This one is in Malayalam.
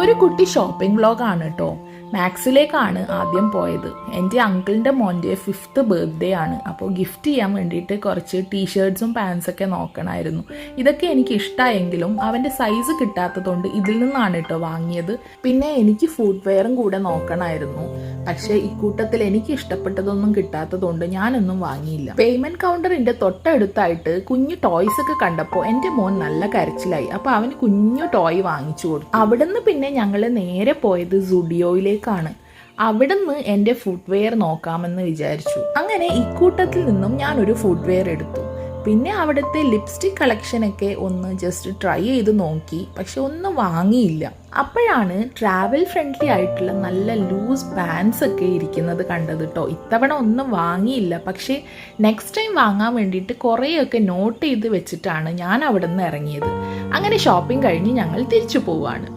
ഒരു കുട്ടി ഷോപ്പിംഗ് വ്ളോഗാണ് കേട്ടോ. മാക്സിലേക്കാണ് ആദ്യം പോയത്. എൻ്റെ അങ്കിളിൻ്റെ മോൻ്റെ 5th ബർത്ത്ഡേ ആണ്. അപ്പോൾ ഗിഫ്റ്റ് ചെയ്യാൻ വേണ്ടിയിട്ട് കുറച്ച് ടീഷർട്ട്സും പാൻസൊക്കെ നോക്കണമായിരുന്നു. ഇതൊക്കെ എനിക്ക് ഇഷ്ടമായെങ്കിലും അവൻ്റെ സൈസ് കിട്ടാത്തതുകൊണ്ട് ഇതിൽ നിന്നാണ് കേട്ടോ വാങ്ങിയത്. പിന്നെ എനിക്ക് ഫുഡ് വെയറും കൂടെ നോക്കണമായിരുന്നു. പക്ഷേ ഇക്കൂട്ടത്തിൽ എനിക്ക് ഇഷ്ടപ്പെട്ടതൊന്നും കിട്ടാത്തതുകൊണ്ട് ഞാനൊന്നും വാങ്ങിയില്ല. പേയ്മെൻറ്റ് കൗണ്ടറിൻ്റെ തൊട്ടടുത്തായിട്ട് കുഞ്ഞു ടോയ്സ് ഒക്കെ കണ്ടപ്പോൾ എൻ്റെ മോൻ നല്ല കരച്ചിലായി. അപ്പോൾ അവന് കുഞ്ഞു ടോയ് വാങ്ങിച്ചു കൊടുത്തു. അവിടുന്ന് പിന്നെ ഞങ്ങൾ നേരെ പോയത് സുഡിയോയിലേക്കാണ്. അവിടുന്ന് എൻ്റെ ഫുഡ് വെയർ നോക്കാമെന്ന് വിചാരിച്ചു. അങ്ങനെ ഇക്കൂട്ടത്തിൽ നിന്നും ഞാനൊരു ഫുഡ് വെയർ എടുത്തു. പിന്നെ അവിടുത്തെ ലിപ്സ്റ്റിക് കളക്ഷനൊക്കെ ഒന്ന് ജസ്റ്റ് ട്രൈ ചെയ്ത് നോക്കി. പക്ഷെ ഒന്നും വാങ്ങിയില്ല. അപ്പോഴാണ് ട്രാവൽ ഫ്രണ്ട്ലി ആയിട്ടുള്ള നല്ല ലൂസ് പാൻസ് ഒക്കെ ഇരിക്കുന്നത് കണ്ടത് കേട്ടോ. ഇത്തവണ ഒന്നും വാങ്ങിയില്ല. പക്ഷേ നെക്സ്റ്റ് ടൈം വാങ്ങാൻ വേണ്ടിയിട്ട് കുറേയൊക്കെ നോട്ട് ചെയ്ത് വെച്ചിട്ടാണ് ഞാൻ അവിടെ നിന്ന് ഇറങ്ങിയത്. അങ്ങനെ ഷോപ്പിംഗ് കഴിഞ്ഞ് ഞങ്ങൾ തിരിച്ചു പോവാണ്.